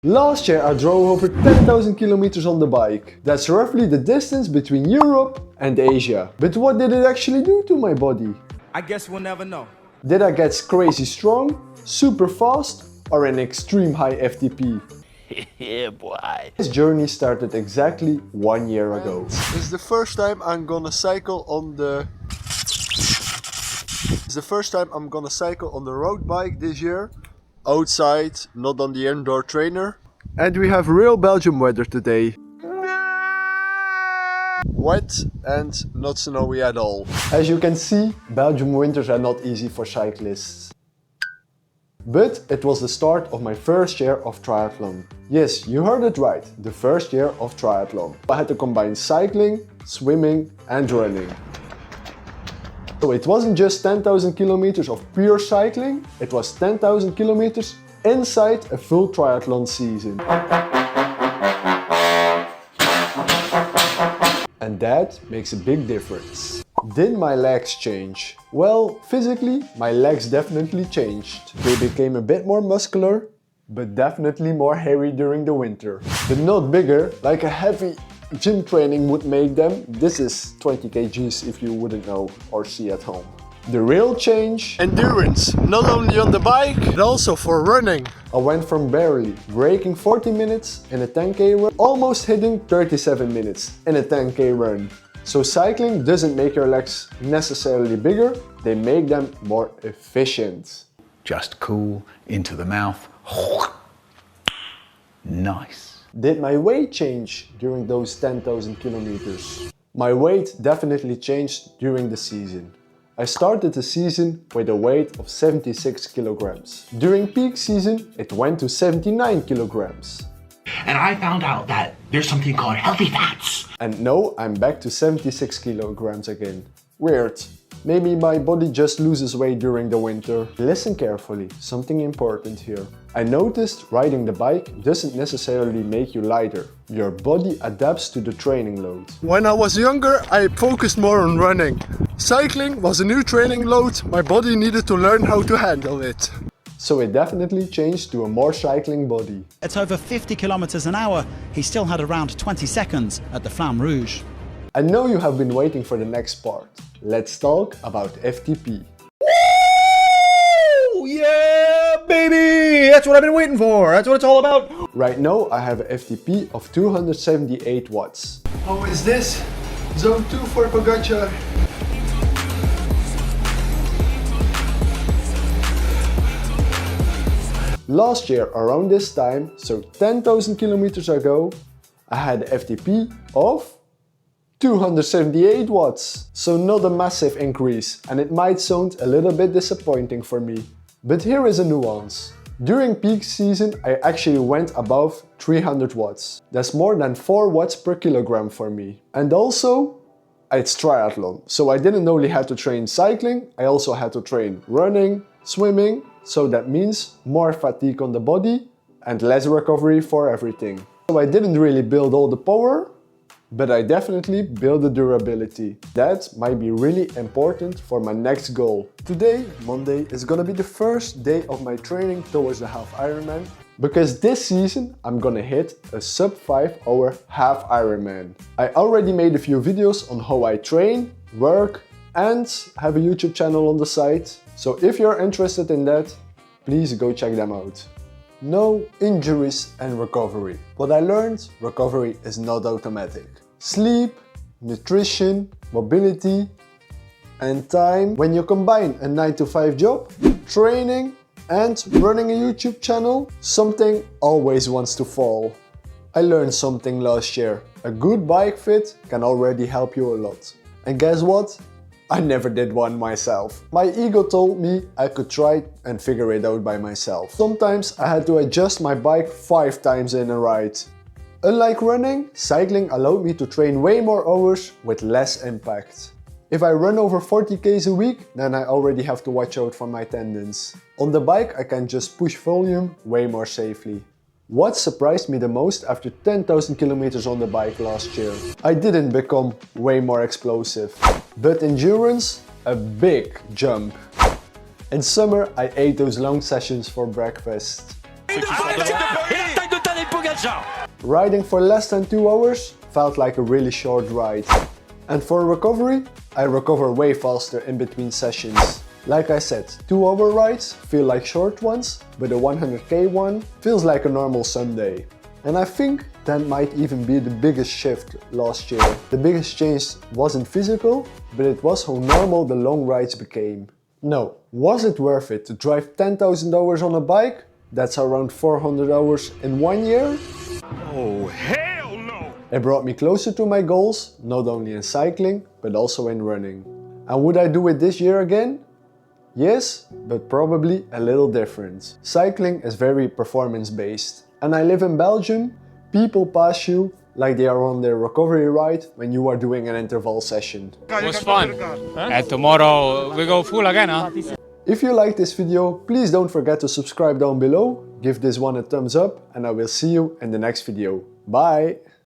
Last year I drove over 10,000 kilometers on the bike. That's roughly the distance between Europe and Asia. But what did it actually do to my body? I guess we'll never know. Did I get crazy strong, super fast, or an extreme high FTP? Yeah, boy. This journey started exactly 1 year ago. This is the first time I'm gonna cycle on the... It's the first time I'm gonna cycle on the road bike this year. Outside, not on the indoor trainer. And we have real Belgium weather today. Wet and not snowy at all. As you can see, Belgium winters are not easy for cyclists. But it was the start of my first year of triathlon. Yes, you heard it right, the first year of triathlon. I had to combine cycling, swimming and running. So it wasn't just 10,000 kilometers of pure cycling, it was 10,000 kilometers inside a full triathlon season. And that makes a big difference. Did my legs change? Well, physically, my legs definitely changed. They became a bit more muscular, but definitely more hairy during the winter. But not bigger, like a heavy gym training would make them. This is 20 kgs if you wouldn't know or see at home. The real change? Endurance, not only on the bike, but also for running. I went from barely breaking 40 minutes in a 10k run, almost hitting 37 minutes in a 10k run. So cycling doesn't make your legs necessarily bigger, they make them more efficient. Just cool into the mouth. Nice. Did my weight change during those 10,000 kilometers? My weight definitely changed during the season. I started the season with a weight of 76 kilograms. During peak season, it went to 79 kilograms. And I found out that there's something called healthy fats. And now I'm back to 76 kilograms again. Weird. Maybe my body just loses weight during the winter. Listen carefully, something important here. I noticed riding the bike doesn't necessarily make you lighter. Your body adapts to the training load. When I was younger, I focused more on running. Cycling was a new training load, my body needed to learn how to handle it. So it definitely changed to a more cycling body. At over 50 kilometers an hour, he still had around 20 seconds at the Flamme Rouge. I know you have been waiting for the next part. Let's talk about FTP. Woo! Yeah, baby! That's what I've been waiting for. That's what it's all about. Right now I have a FTP of 278 watts. How is this? Zone 2 for Pogacar. Last year around this time, so 10,000 kilometers ago, I had a FTP of 278 watts. So not a massive increase, and it might sound a little bit disappointing for me. But here is a nuance. During peak season I actually went above 300 watts. That's more than 4 watts per kilogram for me. And also, it's triathlon. So I didn't only have to train cycling, I also had to train running, swimming. So that means more fatigue on the body and less recovery for everything. So I didn't really build all the power, but I definitely build the durability. That might be really important for my next goal. Today, Monday, is gonna be the first day of my training towards the Half Ironman, because this season I'm gonna hit a sub 5 hour Half Ironman. I already made a few videos on how I train, work and have a YouTube channel on the side. So if you're interested in that, please go check them out. No injuries and recovery. What I learned, recovery is not automatic. Sleep, nutrition, mobility and time. When you combine a 9-to-5 job, training and running a YouTube channel, something always wants to fall. I learned something last year. A good bike fit can already help you a lot. And guess what? I never did one myself. My ego told me I could try and figure it out by myself. Sometimes I had to adjust my bike 5 times in a ride. Unlike running, cycling allowed me to train way more hours with less impact. If I run over 40 k's a week, then I already have to watch out for my tendons. On the bike I can just push volume way more safely. What surprised me the most after 10,000 kilometers on the bike last year? I didn't become way more explosive, but endurance, a big jump. In summer I ate those long sessions for breakfast. Riding for less than 2 hours felt like a really short ride. And for recovery, I recover way faster in between sessions. Like I said, 2-hour rides feel like short ones, but a 100k one feels like a normal Sunday. And I think that might even be the biggest shift last year. The biggest change wasn't physical, but it was how normal the long rides became. Now, was it worth it to drive 10,000 hours on a bike? That's around 400 hours in 1 year? Oh, hell no! It brought me closer to my goals, not only in cycling, but also in running. And would I do it this year again? Yes, but probably a little different. Cycling is very performance-based. And I live in Belgium, people pass you like they are on their recovery ride when you are doing an interval session. It was fun. And tomorrow we go full again, huh? If you like this video, please don't forget to subscribe down below, give this one a thumbs up, and I will see you in the next video. Bye!